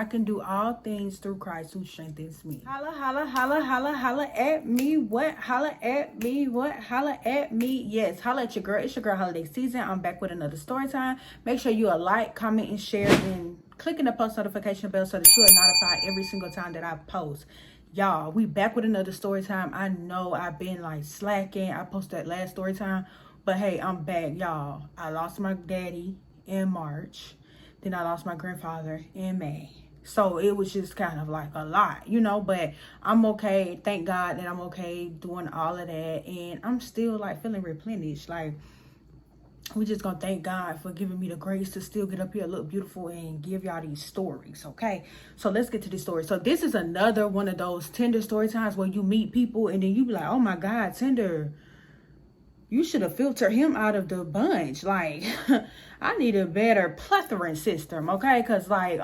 I can do all things through Christ who strengthens me. Holla, holla, holla, holla, holla at me. What? Holla at me. What? Holla at me. Yes, holla at your girl. It's your girl holiday season. I'm back with another story time. Make sure you like, comment, and share, and clicking the post notification bell so that you are notified every single time that I post. Y'all, we back with another story time. I know I've been like slacking. I posted that last story time, but hey, I'm back, y'all. I lost my daddy in March. Then I lost my grandfather in May. So it was just kind of like a lot, you know, but I'm okay. Thank God that I'm okay doing all of that. And I'm still like feeling replenished. Like, we just gonna thank God for giving me the grace to still get up here, look beautiful, and give y'all these stories, okay? So let's get to the story. So this is another one of those Tinder story times where you meet people and then you be like, oh my God, Tinder, you should have filtered him out of the bunch. Like, I need a better plethora system, okay? Because like,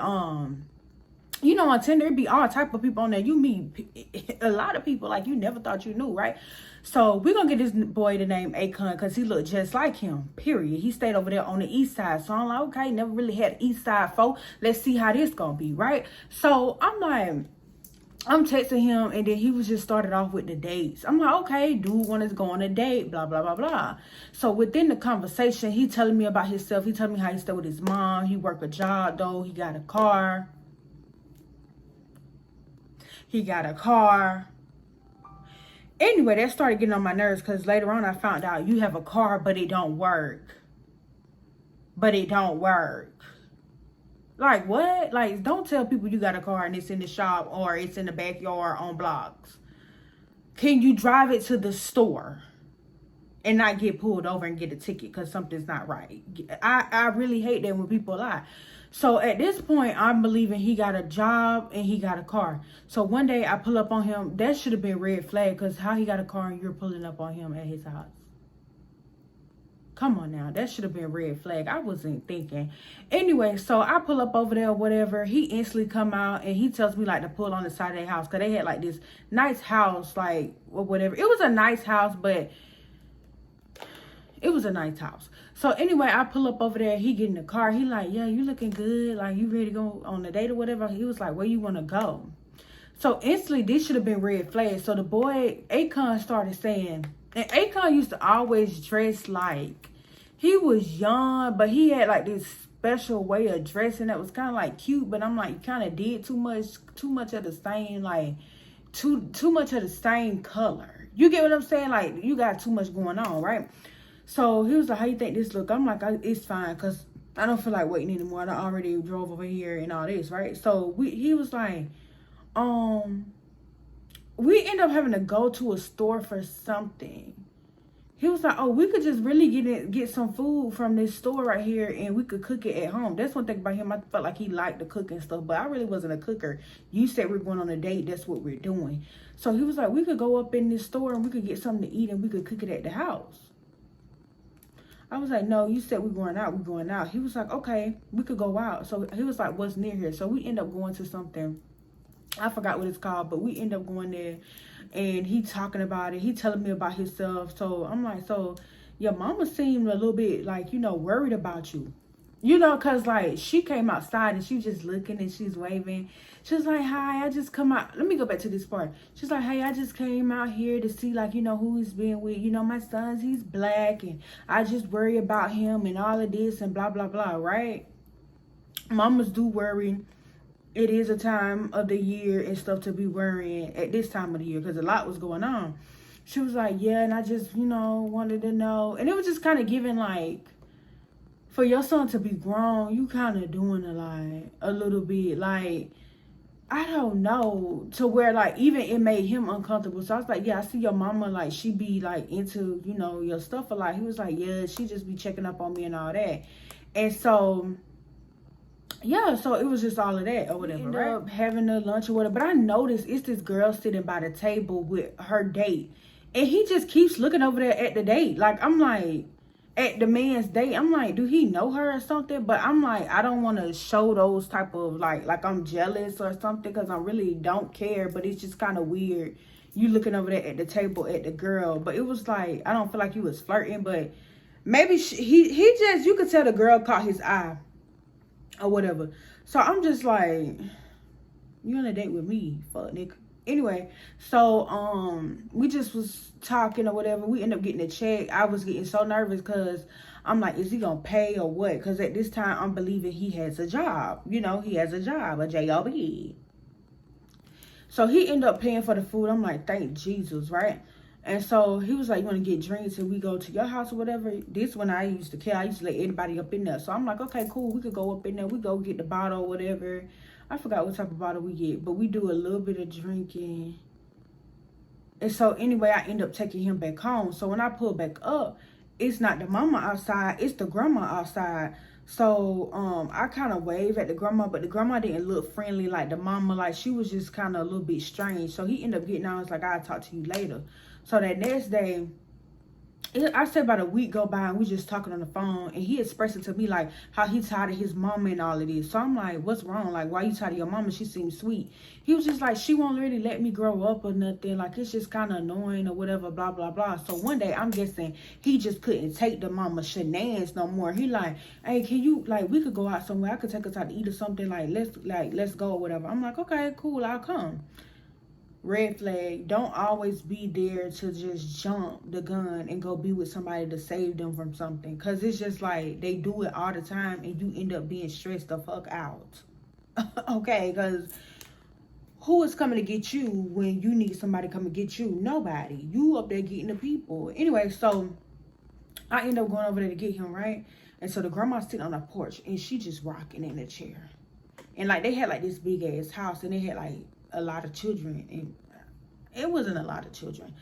you know, on Tinder, it be all type of people on there. You meet a lot of people like you never thought you knew, right? So we're going to get this boy the name Akon because he looked just like him, period. He stayed over there on the east side. So I'm like, okay, never really had east side folk. Let's see how this going to be, right? So I'm like, I'm texting him, and then he was just started off with the dates. I'm like, okay, dude want to go on a date, blah, blah, blah, blah. So within the conversation, he telling me about himself. He telling me how he stayed with his mom. He worked a job, though. He got a car. Anyway, that started getting on my nerves because later on I found out you have a car, but it don't work. Like, what? Like, don't tell people you got a car and it's in the shop or it's in the backyard on blocks. Can you drive it to the store and not get pulled over and get a ticket because something's not right? I really hate that when people lie. So at this point, I'm believing he got a job and he got a car. So one day I pull up on him. That should have been red flag because how he got a car and you're pulling up on him at his house? Come on now. That should have been red flag. I wasn't thinking. Anyway, so I pull up over there or whatever. He instantly come out and he tells me like to pull on the side of their house because they had like this nice house, like or whatever. It was a nice house, but it was a nice house. So anyway, I pull up over there. He get in the car. He like, yeah, you looking good. Like, you ready to go on a date or whatever? He was like, where you want to go? So instantly, this should have been red flag. So the boy, Akon, started saying, and Akon used to always dress like, he was young, but he had like this special way of dressing that was kind of like cute. But I'm like, you kind of did too much of the same, like, too much of the same color. You get what I'm saying? Like, you got too much going on, right? So he was like, how you think this look? I'm like, it's fine because I don't feel like waiting anymore. I already drove over here and all this, right? So he was like, we end up having to go to a store for something. He was like, oh, we could just really get some food from this store right here and we could cook it at home. That's one thing about him. I felt like he liked to cook and stuff, but I really wasn't a cooker. You said we're going on a date. That's what we're doing. So he was like, we could go up in this store and we could get something to eat and we could cook it at the house. I was like, no, you said we're going out. He was like, okay, we could go out. So he was like, what's near here? So we end up going to something. I forgot what it's called, but we end up going there and he talking about it. He telling me about himself. So I'm like, so your mama seemed a little bit like, you know, worried about you. You know, because like she came outside and she was just looking and she's waving. She was like, hi, I just come out. Let me go back to this part. She's like, hey, I just came out here to see, like, you know, who he's been with. You know, my son's, he's black and I just worry about him and all of this and blah, blah, blah, right? Mamas do worry. It is a time of the year and stuff to be worrying at this time of the year because a lot was going on. She was like, yeah, and I just, you know, wanted to know. And it was just kind of giving like, for your son to be grown, you kind of doing a little bit, like, I don't know, to where, like, even it made him uncomfortable. So I was like, yeah, I see your mama, like, she be, like, into, you know, your stuff a lot. He was like, yeah, she just be checking up on me and all that. And so, yeah, so it was just all of that or whatever, right? Up having a lunch or whatever. But I noticed it's this girl sitting by the table with her date. And he just keeps looking over there at the date. Like, I'm like, at the man's date, I'm like, do he know her or something? But I'm like, I don't want to show those type of like I'm jealous or something because I really don't care. But it's just kind of weird you looking over there at the table at the girl. But it was like, I don't feel like he was flirting, but maybe he just, you could tell the girl caught his eye or whatever. So I'm just like, You on a date with me, fuck nigga. Anyway, so we just was talking or whatever. We ended up getting a check. I was getting so nervous because I'm like, is he gonna pay or what? Because at this time I'm believing he has a job. You know, he has a job, a job. So he ended up paying for the food. I'm like, thank Jesus, right? And so he was like, you want to get drinks and we go to your house or whatever? This when I used to care. I used to let anybody up in there. So I'm like, okay, cool. We could go up in there. We go get the bottle or whatever. I forgot what type of bottle we get. But we do a little bit of drinking. And so anyway, I end up taking him back home. So when I pull back up, it's not the mama outside. It's the grandma outside. So I kind of waved at the grandma, but the grandma didn't look friendly like the mama. Like she was just kind of a little bit strange. So he ended up getting out. I was like, I'll talk to you later. So that next day, I said about a week go by and we just talking on the phone, and he expressed it to me like how he tired of his mama and all of this. So I'm like, what's wrong? Like, why you tired of your mama? She seems sweet. He was just like, she won't really let me grow up or nothing. Like, it's just kind of annoying or whatever, blah, blah, blah. So one day, I'm guessing he just couldn't take the mama shenanigans no more. He like, hey, can you, like, we could go out somewhere. I could take us out to eat or something. Let's go or whatever. I'm like, okay, cool, I'll come. Red flag, don't always be there to just jump the gun and go be with somebody to save them from something. Because it's just like they do it all the time and you end up being stressed the fuck out. Okay, because who is coming to get you when you need somebody to come and get you? Nobody. You up there getting the people. Anyway, so I end up going over there to get him, right? And so the grandma's sitting on the porch and she just rocking in the chair. And like they had like this big ass house and they had like a lot of children, and it wasn't a lot of children,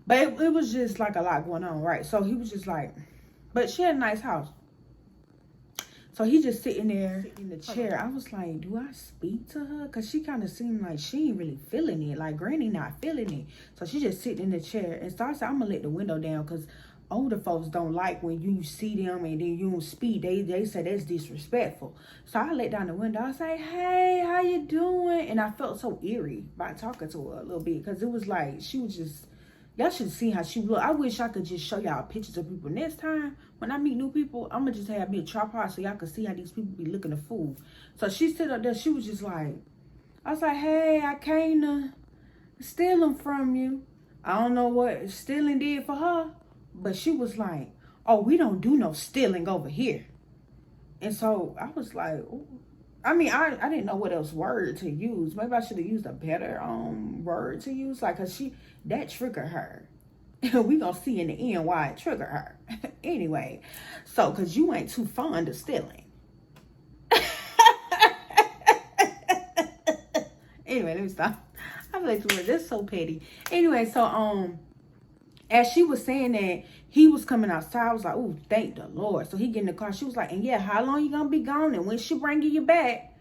but it was just like a lot going on, right? So he was just like, but she had a nice house. So he just sitting there in the chair. I was like, do I speak to her? Because she kind of seemed like she ain't really feeling it, like granny not feeling it. So she just sitting in the chair, and so I said, I'm gonna let the window down because older folks don't like when you see them and then you don't speak. They say that's disrespectful. So I let down the window. I say, hey, how you doing? And I felt so eerie by talking to her a little bit because it was like she was just, y'all should see how she look. I wish I could just show y'all pictures of people. Next time when I meet new people, I'm gonna just have me a tripod so y'all can see how these people be looking a fool. So she stood up there. She was just like, I was like, hey, I came to steal them from you. I don't know what stealing did for her. But she was like, oh, we don't do no stealing over here. And so I was like, ooh. I mean, I didn't know what else word to use. Maybe I should have used a better word to use. Like, because that triggered her. We gonna see in the end why it triggered her. Anyway, so, because you ain't too fond of stealing. Anyway, let me stop. I feel like that's so petty. Anyway, so, as she was saying that he was coming outside, I was like, oh, thank the Lord. So he get in the car. She was like, and yeah, how long you gonna be gone? And when she bringing you back?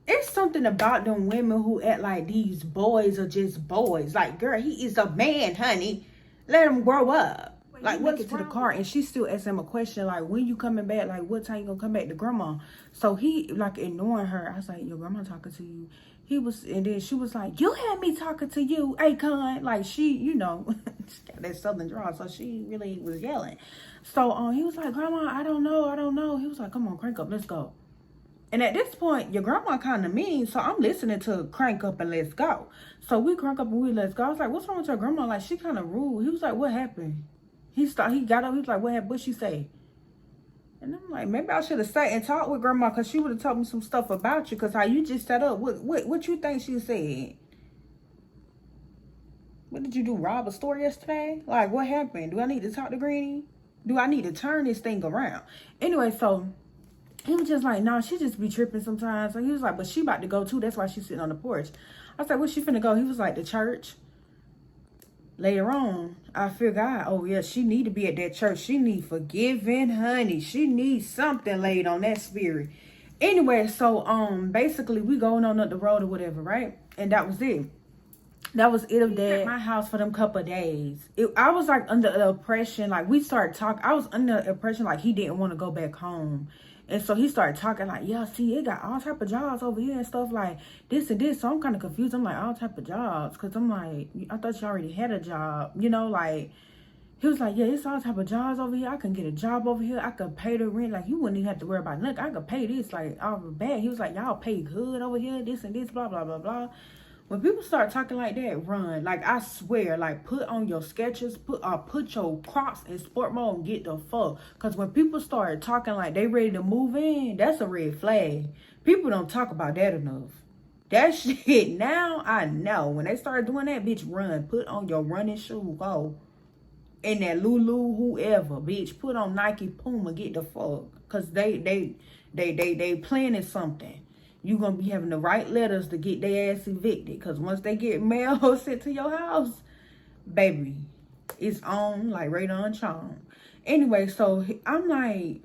It's something about them women who act like these boys are just boys. Like, girl, he is a man, honey. Let him grow up. Like, what's to the car? And she still asking him a question, like, when you coming back? Like, what time you gonna come back to grandma? So he, like, ignoring her. I was like, your grandma talking to you. He was, and then she was like, you had me talking to you, Akon. Like, she, you know, she got that southern drawl, so she really was yelling. So he was like, grandma, I don't know. He was like, come on, crank up, let's go. And at this point, your grandma kind of mean, so I'm listening to crank up and let's go. So we crank up and we let's go. I was like, what's wrong with your grandma? Like, she kind of rude. He was like, what happened? He got up, he was like, what happened? What'd she say? And I'm like, maybe I should have sat and talked with grandma because she would have told me some stuff about you because how you just set up. What you think she said? What did you do? Rob a store yesterday? Like, what happened? Do I need to talk to Granny? Do I need to turn this thing around? Anyway, so he was just like, nah, she just be tripping sometimes. So he was like, but she about to go too. That's why she's sitting on the porch. I was like, where she finna go? He was like, the church. Later on, I figured out, oh yeah, she need to be at that church. She need forgiving, honey. She needs something laid on that spirit. Anyway, so basically we going on up the road or whatever, right? And that was it. That was it of that. At my house for them couple of days. I was like under the impression, like we started talking. I was under the impression like he didn't want to go back home. And so he started talking like, yeah, see, it got all type of jobs over here and stuff like this and this. So I'm kind of confused. I'm like, all type of jobs. Because I'm like, I thought you already had a job. You know, like, He was like, yeah, it's all type of jobs over here. I can get a job over here. I could pay the rent. Like, you wouldn't even have to worry about nothing. I could pay this, like, off the bat. He was like, y'all pay good over here, this and this, blah, blah, blah, blah. When people start talking like that, run. Like, I swear, like, put on your Skechers, put your Crocs in sport mode and get the fuck. Because when people start talking like they ready to move in, that's a red flag. People don't talk about that enough. That shit, now I know. When they start doing that, bitch, run. Put on your running shoe, go. And that Lulu, whoever, bitch, put on Nike, Puma, get the fuck. Because they planning something. You gonna be having to write letters to get their ass evicted. Because once they get mail sent to your house, baby, it's on like radon charm. Anyway, so I'm like,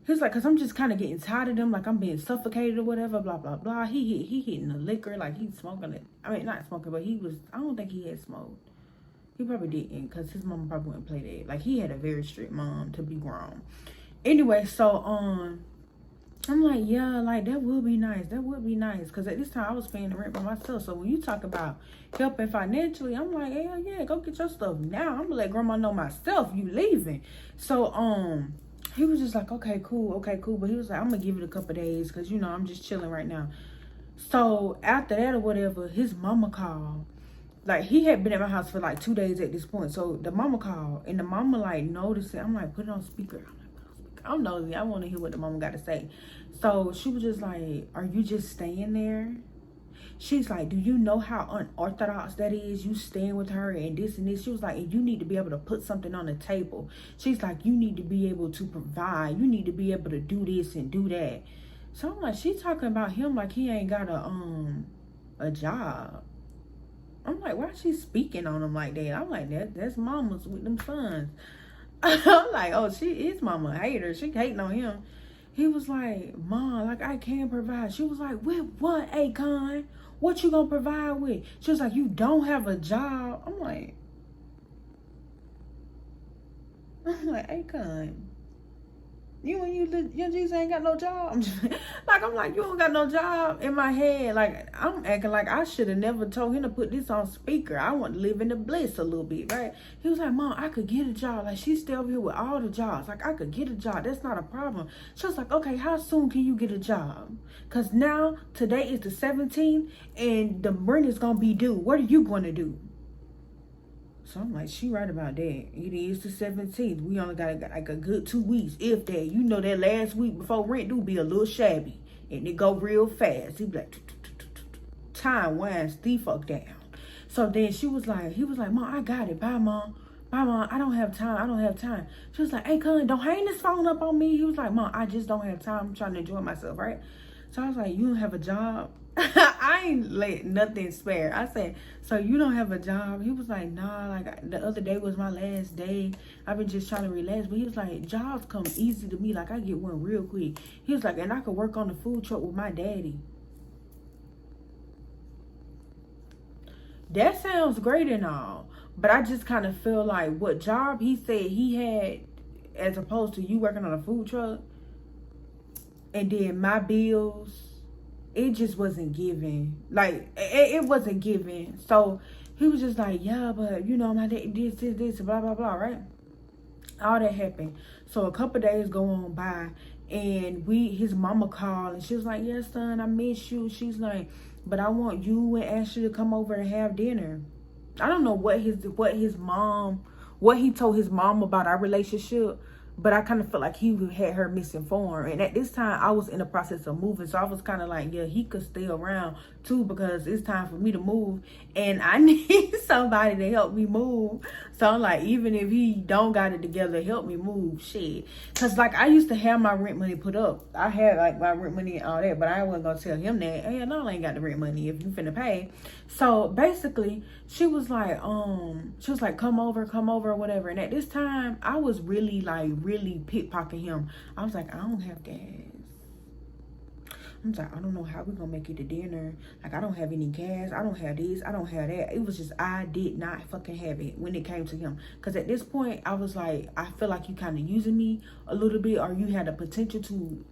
he's like, because I'm just kind of getting tired of them. Like, I'm being suffocated or whatever, blah, blah, blah. He hitting the liquor. Like, he's smoking it. I mean, not smoking, but I don't think he had smoked. He probably didn't, because his mom probably wouldn't play that. Like, he had a very strict mom to be grown. Anyway, so, I'm like, yeah, like, that would be nice. That would be nice. Because at this time, I was paying the rent by myself. So, when you talk about helping financially, I'm like, hell yeah, go get your stuff now. I'm going to let grandma know myself you leaving. So, he was just like, okay, cool. But he was like, I'm going to give it a couple days because, you know, I'm just chilling right now. So, after that or whatever, his mama called. Like, he had been at my house for like 2 days at this point. So the mama called and the mama like noticed it. I'm like, put it on speaker. I'm like, put it on speaker. I'm nosy. I want to hear what the mama got to say. So she was just like, are you just staying there? She's like, do you know how unorthodox that is? You staying with her and this and this. She was like, and you need to be able to put something on the table. She's like, you need to be able to provide. You need to be able to do this and do that. So I'm like, she's talking about him like he ain't got a job. I'm like, why is she speaking on him like that? I'm like, that's mamas with them sons. I'm like, oh, she is mama hater. She hating on him. He was like, Mom, like, I can't provide. She was like, with what, Akon? What you gonna provide with? She was like, you don't have a job. I'm like, Akon, you and your Jesus ain't got no job. I'm like, you don't got no job. In my head, like, I'm acting like I should have never told him to put this on speaker. I want to live in the bliss a little bit, right? He was like, Mom, I could get a job. Like, she's still over here with all the jobs. Like, I could get a job. That's not a problem. She was like, okay, how soon can you get a job? Because now, today is the 17th, and the rent is going to be due. What are you going to do? So I'm like, she right about that. It is the 17th. We only got like a good 2 weeks, if that. You know that last week before rent do be a little shabby. And it go real fast. He be like, time winds the fuck down. So then he was like, Mom, I got it. Bye, Mom. Bye, Mom. I don't have time. She was like, hey, Con, don't hang this phone up on me. He was like, Mom, I just don't have time. I'm trying to enjoy myself, right? So I was like, you don't have a job? I ain't let nothing spare. I said, so you don't have a job? He was like, nah, like the other day was my last day. I've been just trying to relax. But he was like, jobs come easy to me. Like, I get one real quick. He was like, and I could work on the food truck with my daddy. That sounds great and all. But I just kind of feel like what job he said he had as opposed to you working on a food truck and then my bills, it just wasn't given. Like, it wasn't given. So he was just like, yeah, but you know, my dad this, blah, blah, blah, right? All that happened. So a couple days go on by and his mama called and she was like, yes, son, I miss you. She's like, but I want you and Ashley to come over and have dinner. I don't know what he told his mom about our relationship, but I kind of felt like he had her misinformed. And at this time, I was in the process of moving. So I was kind of like, yeah, he could stay around too because it's time for me to move. And I need somebody to help me move. So I'm like, even if he don't got it together, help me move. Shit. Because like I used to have my rent money put up. I had like my rent money and all that. But I wasn't going to tell him that. Hey, no, I ain't got the rent money if you finna pay. So basically, she was like, come over or whatever. And at this time, I was really pickpocketing him. I was like, I don't have gas. I'm like, I don't know how we're gonna make it to dinner. Like, I don't have any gas. I don't have this. I don't have that. It was just, I did not fucking have it when it came to him. Because at this point, I was like, I feel like you kind of using me a little bit, or you had the potential to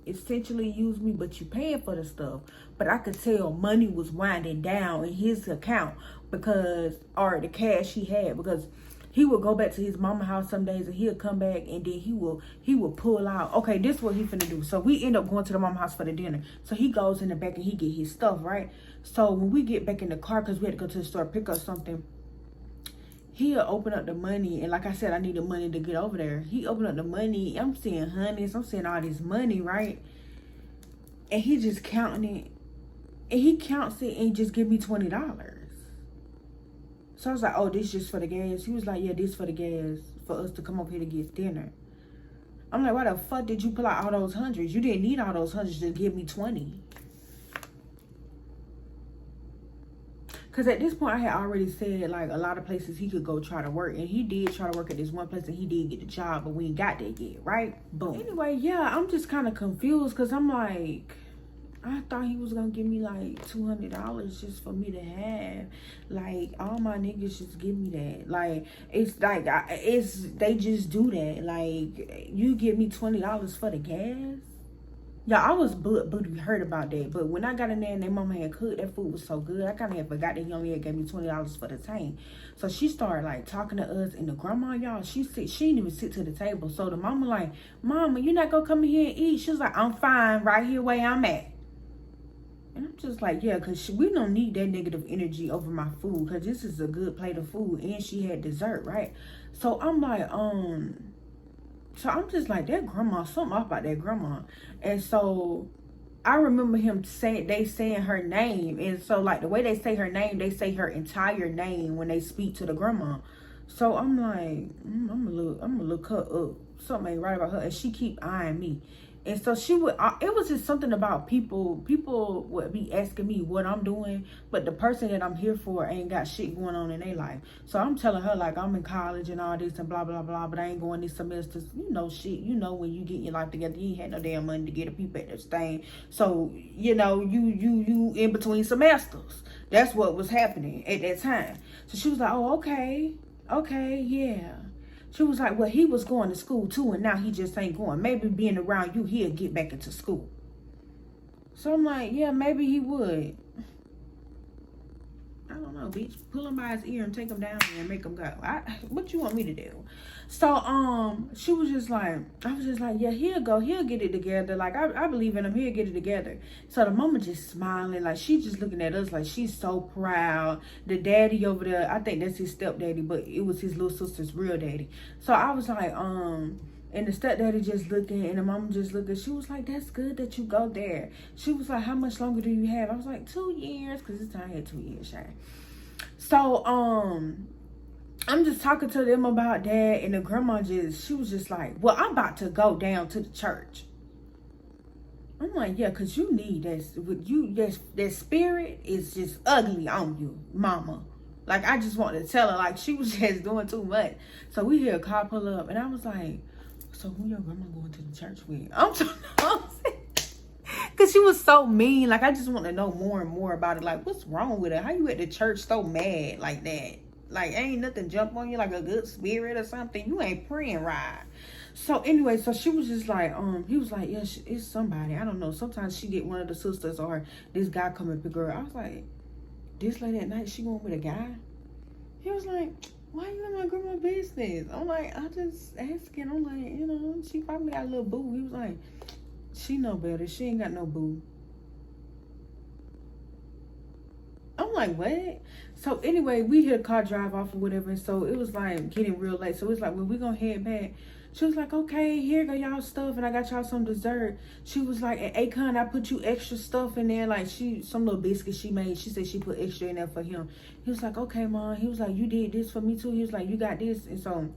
essentially use me, but you paying for the stuff. But I could tell money was winding down in his account or the cash he had, because He would go back to his mama house some days, and he'll come back, and then he will pull out. Okay, this is what he finna do. So we end up going to the mama house for the dinner. So he goes in the back and he get his stuff, right? So when we get back in the car, because we had to go to the store pick up something, he'll open up the money, and like I said, I need the money to get over there. He opened up the money. I'm seeing honeys. I'm seeing all this money, right? And he just counting it, and he counts it and just give me $20. So I was like, oh, this just for the gas. He was like, yeah, this for the gas for us to come up here to get dinner. I'm like, why the fuck did you pull out all those hundreds? You didn't need all those hundreds to give me 20. Because at this point, I had already said, like, a lot of places he could go try to work. And he did try to work at this one place, and he did get the job, but we ain't got that yet, right? Boom. Anyway, yeah, I'm just kind of confused, because I'm like, I thought he was going to give me, like, $200 just for me to have. Like, all my niggas just give me that. Like, it's like, they just do that. Like, you give me $20 for the gas? Yeah, I was booty hurt about that. But when I got in there and their mama had cooked, that food was so good. I kind of had forgot that he only had gave me $20 for the tank. So she started, like, talking to us. And the grandma, y'all, she didn't even sit to the table. So the mama like, Mama, you're not going to come in here and eat? She was like, I'm fine right here where I'm at. And I'm just like, yeah, because we don't need that negative energy over my food. Because this is a good plate of food. And she had dessert, right? So I'm like, So I'm just like, that grandma, something off about that grandma. And so I remember they saying her name. And so, like, the way they say her name, they say her entire name when they speak to the grandma. So I'm like, I'm gonna look her up. Something ain't right about her. And she keep eyeing me. And so she would, it was just something about people would be asking me what I'm doing, but the person that I'm here for ain't got shit going on in their life. So I'm telling her, like, I'm in college and all this and blah, blah, blah, but I ain't going these semesters. You know, shit, you know, when you get your life together, you ain't had no damn money to get a people at this thing. So, you know, you in between semesters. That's what was happening at that time. So she was like, oh, okay, yeah. She was like, well, he was going to school too, and now he just ain't going. Maybe being around you, he'll get back into school. So I'm like, yeah, maybe he would. I don't know, bitch. Pull him by his ear and take him down there and make him go. What you want me to do? So, she was just like, I was just like, yeah, he'll go. He'll get it together. Like, I believe in him. He'll get it together. So the mama just smiling. Like, she's just looking at us like she's so proud. The daddy over there, I think that's his stepdaddy, but it was his little sister's real daddy. So I was like, and the stepdaddy just looking, and the mama just looking. She was like, that's good that you go there. She was like, how much longer do you have? I was like, 2 years, because this time I had 2 years, Shane. So, I'm just talking to them about that, and the grandma she was just like, well, I'm about to go down to the church. I'm like, yeah, because you need that spirit is just ugly on you, mama. Like, I just wanted to tell her, like, she was just doing too much. So we hear a car pull up, and I was like, so who your grandma going to the church with? I'm saying, because she was so mean. Like, I just want to know more and more about it. Like, what's wrong with her? How you at the church so mad like that? Like, ain't nothing jump on you like a good spirit or something. You ain't praying right. So anyway, so she was just like, he was like, yeah, it's somebody. I don't know. Sometimes she get one of the sisters or this guy come and pick her up. I was like, this lady at night, she going with a guy? He was like, why you in my grandma's business? I'm like, I just asking. I'm like, you know, she probably got a little boo. He was like, she know better. She ain't got no boo. I'm like, what? So anyway, we hear the car drive off or whatever. And so it was like getting real late. So it's like, well, we gonna head back. She was like, okay, here go y'all stuff. And I got y'all some dessert. She was like, at Akon, I put you extra stuff in there. Like, some little biscuits she made. She said she put extra in there for him. He was like, okay, Mom. He was like, you did this for me too. He was like, you got this. And so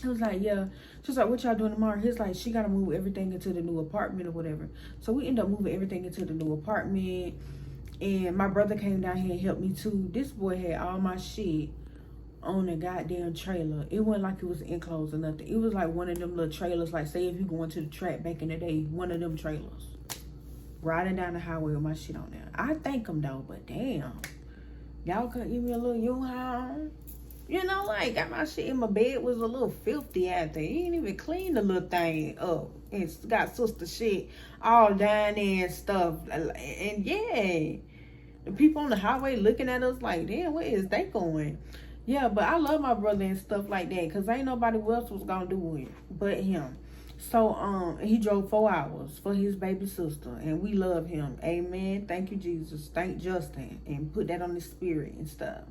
he was like, yeah. She was like, what y'all doing tomorrow? He's like, she got to move everything into the new apartment or whatever. So we end up moving everything into the new apartment. And my brother came down here and helped me too. This boy had all my shit on a goddamn trailer. It wasn't like it was enclosed or nothing. It was like one of them little trailers, like say if you going to the track back in the day, one of them trailers. Riding down the highway with my shit on there. I thank him though, but damn. Y'all could give me a little U-Haul. You know, like, got my shit in my bed was a little filthy out there. He ain't even clean the little thing up. It's got sister shit all down there and stuff. And yeah, the people on the highway looking at us like, damn, where is they going? Yeah, but I love my brother and stuff like that, because ain't nobody else was gonna do it but him. So he drove 4 hours for his baby sister, and we love him. Amen. Thank you, Jesus. Thank Justin, and put that on his spirit and stuff.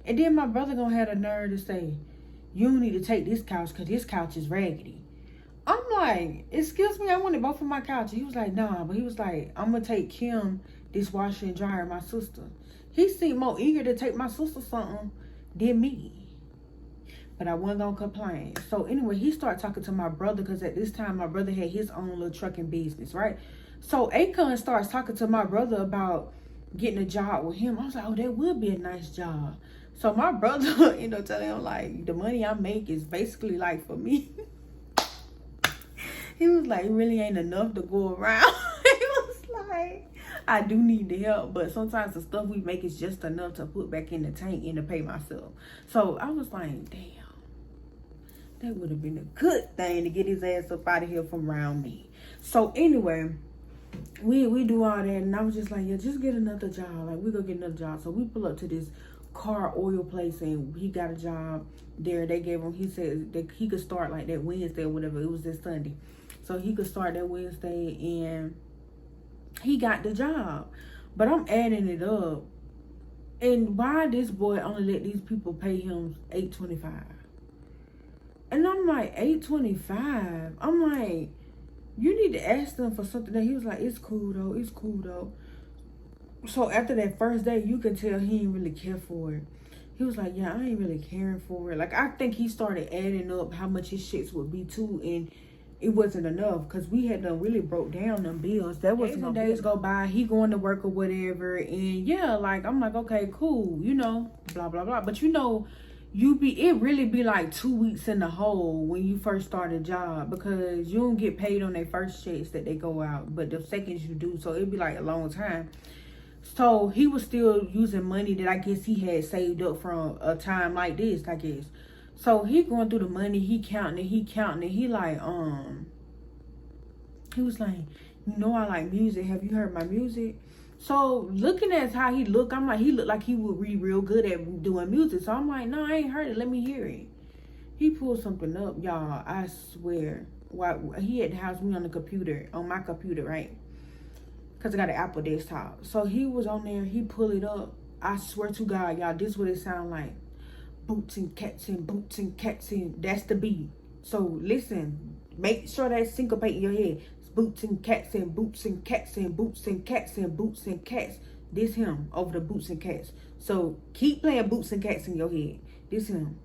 And then my brother gonna have the nerve to say, you need to take this couch because this couch is raggedy. I'm like, excuse me, I wanted both of my couches. He was like, nah, but he was like, I'm gonna take Kim this washer and dryer, my sister. He seemed more eager to take my sister something than me. But I wasn't gonna complain. So anyway, he started talking to my brother, because at this time my brother had his own little trucking business, right? So Akon starts talking to my brother about getting a job with him. I was like, oh, that would be a nice job. So my brother, telling him like, the money I make is basically like for me. He was like, it really ain't enough to go around. He was like, I do need the help, but sometimes the stuff we make is just enough to put back in the tank and to pay myself. So I was like, damn. That would have been a good thing to get his ass up out of here from around me. So anyway, we do all that, and I was just like, yeah, just get another job. Like, we go get another job. So we pull up to this car oil place, and he got a job there. They gave him, he said that he could start like that Wednesday or whatever. It was this Sunday. So he could start that Wednesday, and he got the job. But I'm adding it up. And why this boy only let these people pay him $8.25? And I'm like, $8.25? I'm like, you need to ask them for something. That he was like, it's cool though, it's cool though. So after that first day, you could tell he didn't really care for it. He was like, yeah, I ain't really caring for it. Like, I think he started adding up how much his shits would be too, and it wasn't enough, because we had done really broke down them bills. That wasn't no days go by, he going to work or whatever, and yeah, like, I'm like, okay, cool, blah blah blah. But it really be like 2 weeks in the hole when you first start a job, because you don't get paid on their first checks that they go out, but the seconds you do, so it'd be like a long time. So he was still using money that I guess he had saved up from a time like this, I guess. So he going through the money, he counting it. He like, he was like, I like music. Have you heard my music? So looking at how he looked, I'm like, he looked like he would be real good at doing music. So I'm like, no, I ain't heard it. Let me hear it. He pulled something up, y'all. I swear. He had to house me on my computer, right? Because I got an Apple desktop. So he was on there. He pulled it up. I swear to God, y'all, this is what it sound like. Boots and cats and boots and cats and that's the beat. So listen, make sure that syncopate in your head. It's boots and cats and boots and cats and boots and cats and boots and cats. This him over the boots and cats. So keep playing boots and cats in your head. This him.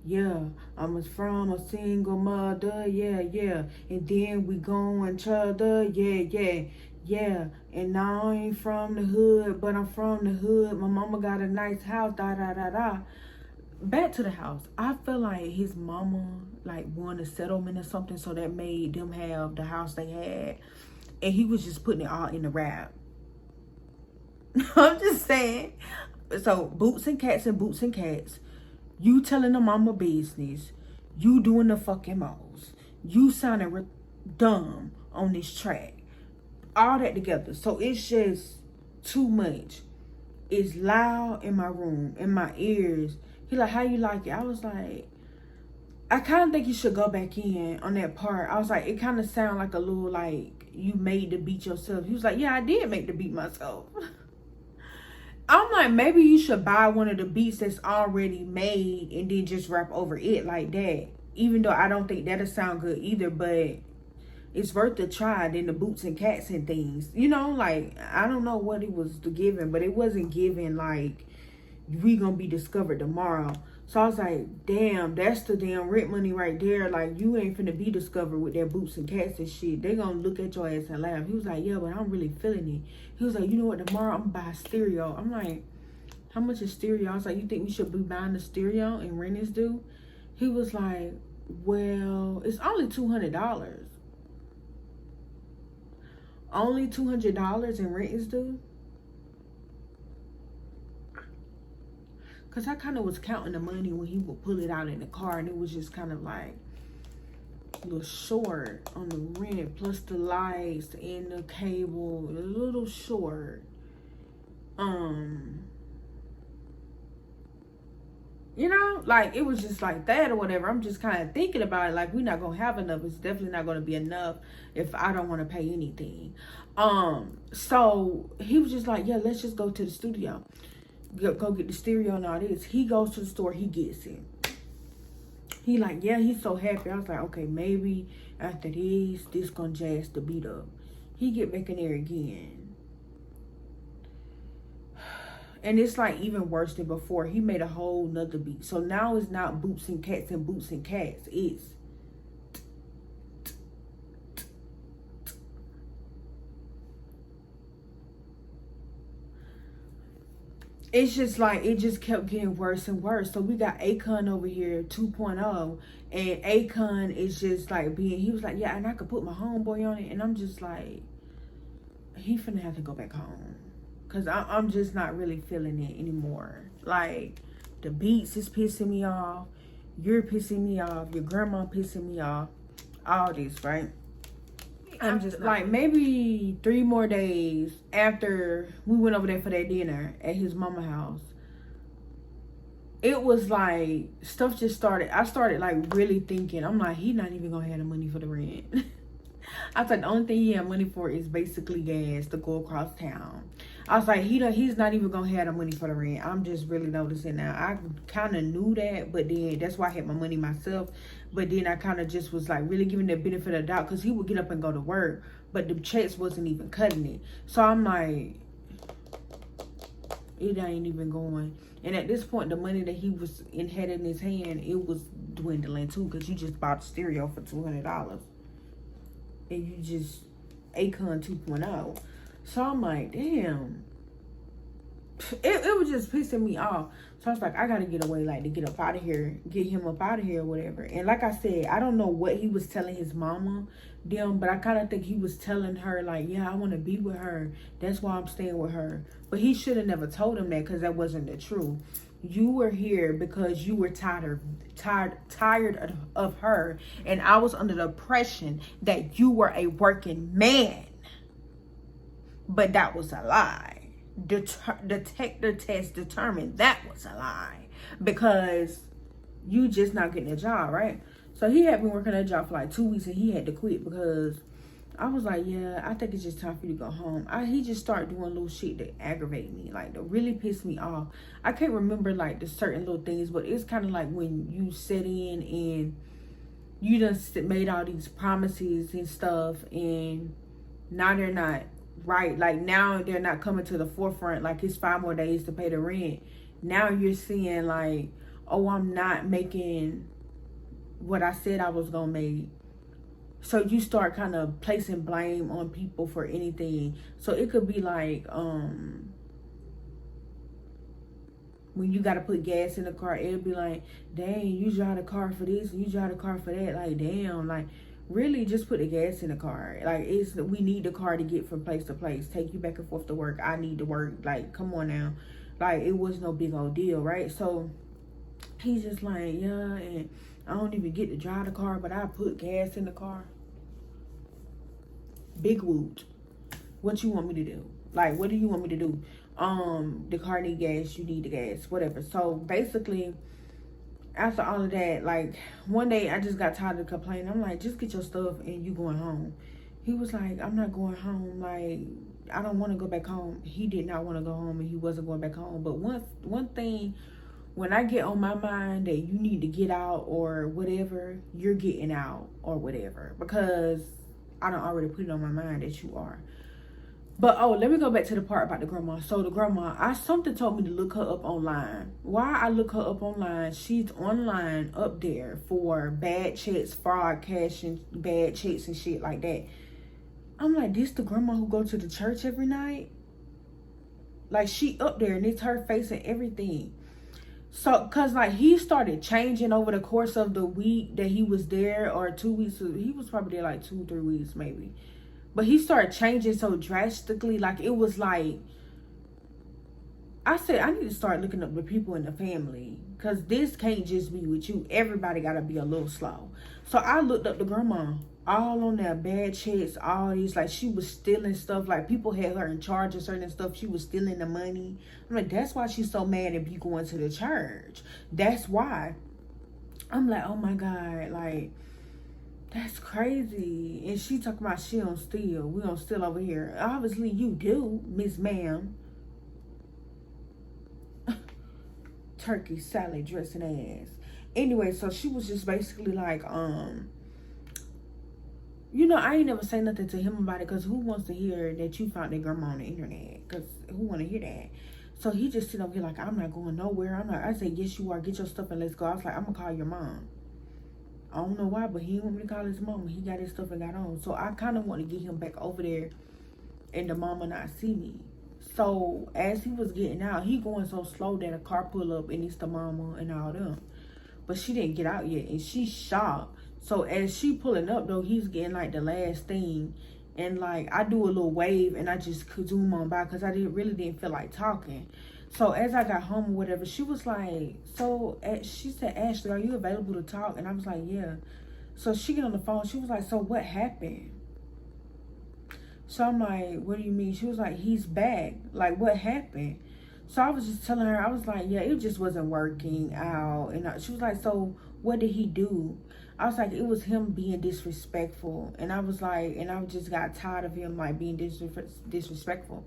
Yeah, I'm from a single mother, yeah. And then we going other, yeah. And now I ain't from the hood, but I'm from the hood. My mama got a nice house, da. Back to the house. I feel like his mama like won a settlement or something, so that made them have the house they had, and he was just putting it all in the rap. I'm just saying. So boots and cats and boots and cats. You telling the mama business. You doing the fucking most. You sounding dumb on this track. All that together. So it's just too much. It's loud in my room, in my ears. He like, how you like it? I was like, I kind of think you should go back in on that part. I was like, it kind of sound like a little like you made the beat yourself. He was like, yeah, I did make the beat myself. I'm like, maybe you should buy one of the beats that's already made and then just rap over it like that. Even though I don't think that'll sound good either, but it's worth a try than the boots and cats and things. Like, I don't know what it was giving, but it wasn't giving like, we gonna be discovered tomorrow. So I was like, damn, that's the damn rent money right there. Like, you ain't finna be discovered with their boots and cats and shit. They gonna look at your ass and laugh. He was like, yeah, but I'm really feeling it. He was like, you know what, tomorrow I'm gonna buy a stereo. I'm like, how much is stereo? I was like, you think we should be buying the stereo and rent is due? He was like, well, it's only $200. Only $200 in rent is due? Because I kind of was counting the money when he would pull it out in the car, and it was just kind of like a little short on the rent, plus the lights and the cable, a little short. You know, like, it was just like that or whatever. I'm just kind of thinking about it. Like, we're not going to have enough. It's definitely not going to be enough if I don't want to pay anything. So he was just like, yeah, let's just go to the studio. Go get the stereo and all this. He goes to the store. He gets it. He like, yeah, he's so happy. I was like, okay, maybe after this gonna jazz the beat up. He get back in there again. And it's like even worse than before. He made a whole nother beat. So now it's not boots and cats and boots and cats. It's just like, it just kept getting worse and worse. So we got Akon over here 2.0, and Akon is just like he was like, yeah, and I could put my homeboy on it. And I'm just like, he finna have to go back home. Because I'm just not really feeling it anymore. Like, the beats is pissing me off. You're pissing me off. Your grandma pissing me off. All this, right? I'm just like, maybe 3 more days after we went over there for that dinner at his mama house, it was like stuff just started. I started like really thinking, I'm like, he not even gonna have the money for the rent. I thought the only thing he had money for is basically gas to go across town. I was like, he's not even gonna have the money for the rent. I'm just really noticing now. I kind of knew that, but then that's why I had my money myself. But then I kind of just was like really giving the benefit of the doubt, because he would get up and go to work, but the checks wasn't even cutting it. So I'm like, it ain't even going. And at this point, the money that he had in his hand, it was dwindling too, because you just bought a stereo for $200. And you just Akon 2.0. So I'm like, damn. It was just pissing me off. So I was like, I gotta get away, like, to get up out of here, get him up out of here or whatever. And like I said, I don't know what he was telling his mama, but I kind of think he was telling her, like, yeah, I want to be with her. That's why I'm staying with her. But he should have never told him that, because that wasn't the truth. You were here because you were tired of her. And I was under the impression that you were a working man. But that was a lie. Detector test determined that was a lie, because you just not getting a job, right? So he had been working that job for like 2 weeks, and he had to quit, because I was like, yeah, I think it's just time for you to go home. He just started doing little shit that aggravate me, like that really piss me off. I can't remember like the certain little things, but it's kind of like when you sit in and you done made all these promises and stuff, and now they're not right. Like, now they're not coming to the forefront. Like, it's 5 more days to pay the rent. Now you're seeing like, oh, I'm not making what I said I was gonna make. So you start kind of placing blame on people for anything. So it could be like, when you gotta put gas in the car, it'll be like, dang, you drive the car for this, you drive the car for that. Like, damn, like, really just put the gas in the car. Like, we need the car to get from place to place, take you back and forth to work. I need to work. Like, come on now. Like, it was no big old deal, right? So he's just like, yeah, and I don't even get to drive the car, but I put gas in the car. Big woot. What you want me to do? Like, what do you want me to do? The car need gas, you need the gas, whatever. So basically, after all of that, like, one day I just got tired of complaining. I'm like, just get your stuff and you going home. He was like, I'm not going home. Like, I don't want to go back home. He did not want to go home, and he wasn't going back home. But one thing, when I get on my mind that you need to get out or whatever, you're getting out or whatever, because I don't already put it on my mind that you are. But, oh, let me go back to the part about the grandma. So the grandma, something told me to look her up online. Why I look her up online? She's online up there for bad checks, fraud, cash, and bad checks and shit like that. I'm like, this the grandma who go to the church every night? Like, she up there, and it's her face and everything. So, cause like, he started changing over the course of the week that he was there, or 2 weeks. He was probably there like 2-3 weeks maybe. But he started changing so drastically. Like, it was like, I said, I need to start looking up the people in the family, because this can't just be with you. Everybody got to be a little slow. So I looked up the grandma all on their bad checks, all these, like, she was stealing stuff. Like, people had her in charge of certain stuff. She was stealing the money. I'm like, that's why she's so mad at me going to the church. That's why. I'm like, oh my God, like, that's crazy. And she talking about she don't steal. We don't steal over here. Obviously, you do, Miss Ma'am. Turkey salad dressing ass. Anyway, so she was just basically like, you know, I ain't never say nothing to him about it, because who wants to hear that you found that grandma on the internet? Because who want to hear that? So he just sit over here like, I'm not going nowhere. I said, yes, you are. Get your stuff and let's go. I was like, I'm going to call your mom. I don't know why, but he didn't want me to call his mom. He got his stuff and got on. So I kind of want to get him back over there and the mama not see me. So as he was getting out, he going so slow that a car pull up and it's the mama and all them. But she didn't get out yet, and she's shocked. So as she pulling up though, he's getting like the last thing. And like, I do a little wave and I just zoom on by because I really didn't feel like talking. So as I got home or whatever, she was like, she said, Ashley, are you available to talk? And I was like, yeah. So she get on the phone. She was like, so what happened? So I'm like, what do you mean? She was like, he's back. Like, what happened? So I was just telling her, I was like, yeah, it just wasn't working out. And she was like, so what did he do? I was like, it was him being disrespectful. And I was like, and I just got tired of him like being disrespectful.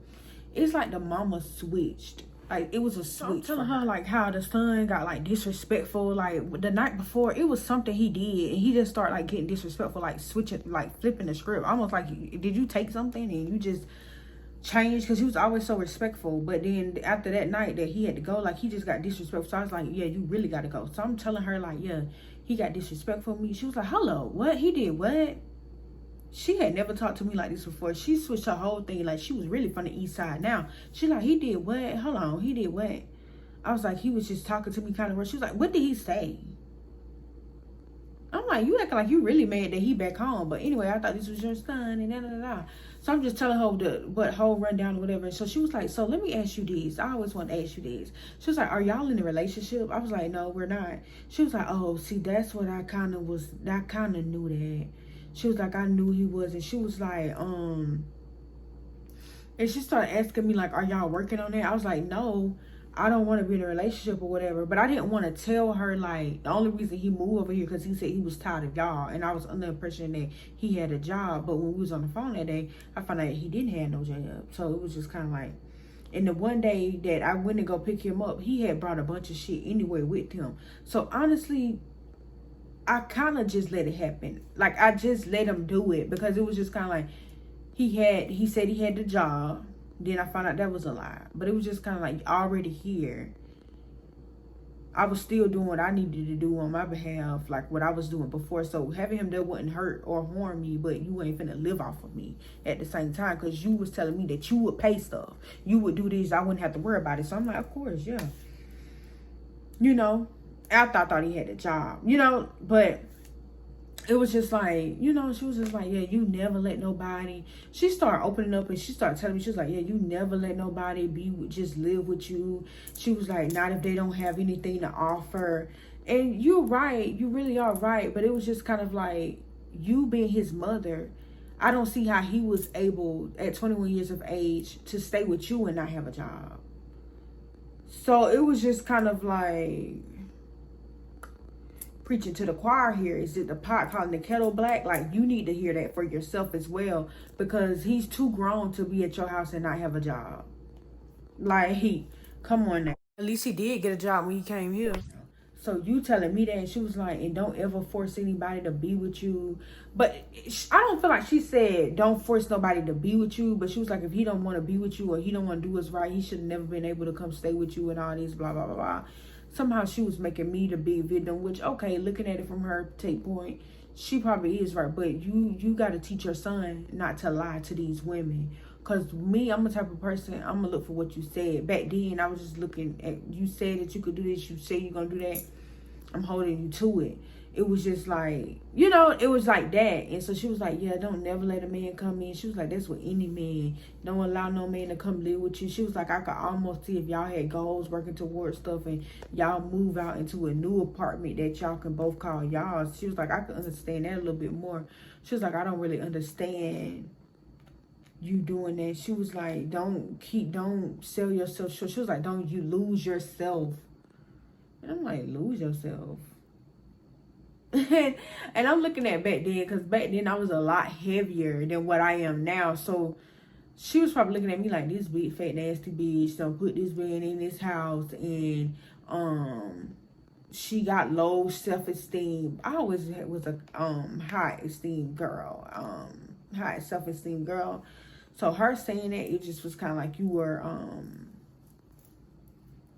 It's like the mama switched. Like, it was a switch. I'm telling her like how the son got like disrespectful. Like the night before, it was something he did, and he just started like getting disrespectful, like switching, like flipping the script. Almost like, did you take something and you just changed? Because he was always so respectful, but then after that night that he had to go, like, he just got disrespectful. So I was like, yeah, you really got to go. So I'm telling her like, yeah, he got disrespectful with me. She was like, hello, what? He did what? She had never talked to me like this before. She switched her whole thing. Like, she was really from the east side. Now she like, he did what? Hold on, he did what? I was like, he was just talking to me kind of weird. She was like, what did he say? I'm like, you acting like you really mad that he back home. But anyway, I thought this was your son and da. So I'm just telling her what whole rundown or whatever. So she was like, so let me ask you this. I always want to ask you this. She was like, are y'all in a relationship? I was like, no, we're not. She was like, oh, see, that's what I kind of knew that. She was like, I knew he was. And she was like, and she started asking me like, are y'all working on that? I was like, no, I don't want to be in a relationship or whatever. But I didn't want to tell her like the only reason he moved over here because he said he was tired of y'all, and I was under the impression that he had a job. But when we was on the phone that day, I found out he didn't have no job. So it was just kind of like, and the one day that I went to go pick him up, he had brought a bunch of shit anyway with him. So honestly, I kind of just let it happen. Like, I just let him do it because it was just kind of like, he said he had the job. Then I found out that was a lie. But it was just kind of like, already here, I was still doing what I needed to do on my behalf, like what I was doing before. So having him there wouldn't hurt or harm me, but you ain't finna live off of me at the same time, because you was telling me that you would pay stuff. You would do this. I wouldn't have to worry about it. So I'm like, of course, yeah. You know, after I thought he had a job, you know, but it was just like, you know, she was just like, yeah, you never let nobody. She started opening up and she started telling me, she was like, yeah, you never let nobody just live with you. She was like, not if they don't have anything to offer. And you're right, you really are right. But it was just kind of like, you being his mother, I don't see how he was able at 21 years of age to stay with you and not have a job. So it was just kind of like preaching to the choir here. Is it the pot calling the kettle black? Like, you need to hear that for yourself as well, because he's too grown to be at your house and not have a job. Like, come on now. At least he did get a job when he came here. So you telling me that? And she was like, and don't ever force anybody to be with you. But I don't feel like she said don't force nobody to be with you. But she was like, if he don't want to be with you or he don't want to do what's right, he should have never been able to come stay with you and all this blah blah blah blah. Somehow she was making me to be a victim, which, okay, looking at it from her take point, she probably is right. But you got to teach your son not to lie to these women. Because me, I'm the type of person, I'm going to look for what you said. Back then, I was just looking at, you said that you could do this, you said you're going to do that, I'm holding you to it. it was just like, you know, it was like that. And so she was like, yeah, don't never let a man come in. She was like, that's with any man. Don't allow no man to come live with you. She was like, I could almost see if y'all had goals working towards stuff and y'all move out into a new apartment that y'all can both call y'all. She was like, I could understand that a little bit more. She was like, I don't really understand you doing that. She was like, don't sell yourself short. She was like, don't you lose yourself. And I'm like, lose yourself. And I'm looking at back then, because back then I was a lot heavier than what I am now. So she was probably looking at me like, this big fat nasty bitch don't put this man in this house, and she got low self-esteem. I always was a high esteem girl, high self-esteem girl. So her saying that, it just was kind of like you were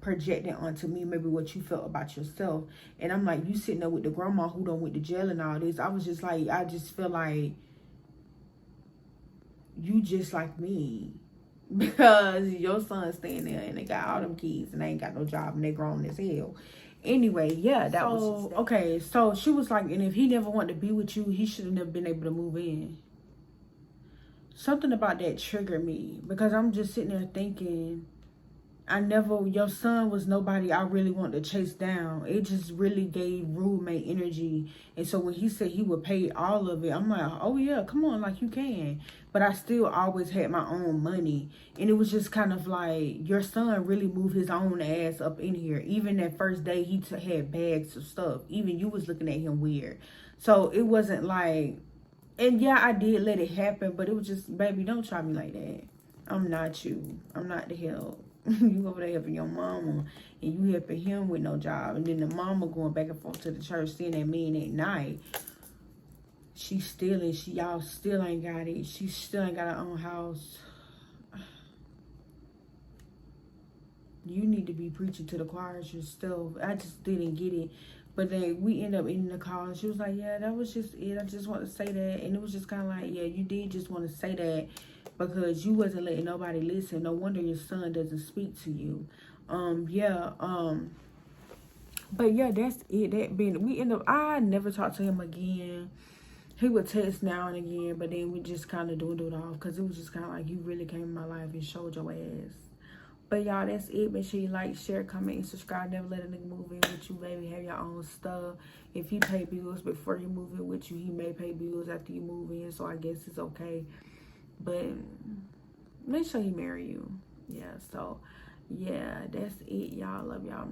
projecting onto me maybe what you felt about yourself. And I'm like, you sitting there with the grandma who done went to jail and all this. I was just like, I just feel like you just like me, because your son's staying there and they got all them kids and they ain't got no job and they grown as hell. Anyway, yeah, that was okay. So she was like, and if he never wanted to be with you, he should have never been able to move in. Something about that triggered me, because I'm just sitting there thinking, your son was nobody I really wanted to chase down. It just really gave roommate energy. And so when he said he would pay all of it, I'm like, oh yeah, come on, like you can. But I still always had my own money. And it was just kind of like, your son really moved his own ass up in here. Even that first day he had bags of stuff. Even you was looking at him weird. So it wasn't like, and yeah, I did let it happen, but it was just, baby, don't try me like that. I'm not you. I'm not the help. You over there helping your mama, and you helping him with no job, and then the mama going back and forth to the church, seeing that man at night. She's stealing. Y'all still ain't got it. She still ain't got her own house. You need to be preaching to the choirs yourself. I just didn't get it. But then we end up in the car, and she was like, yeah, that was just it. I just want to say that. And it was just kind of like, yeah, you did just want to say that, because you wasn't letting nobody listen. No wonder your son doesn't speak to you. But yeah, that's it. We end up, I never talked to him again. He would text now and again, but then we just kind of dwindled off, because it was just kind of like, you really came in my life and showed your ass. But y'all, that's it. Make sure you like, share, comment, and subscribe. Never let a nigga move in with you, baby. Have your own stuff. If he pay bills before he move in with you, he may pay bills after you move in, so I guess it's okay. But make sure he marry you. Yeah, so yeah, that's it, y'all. Love y'all.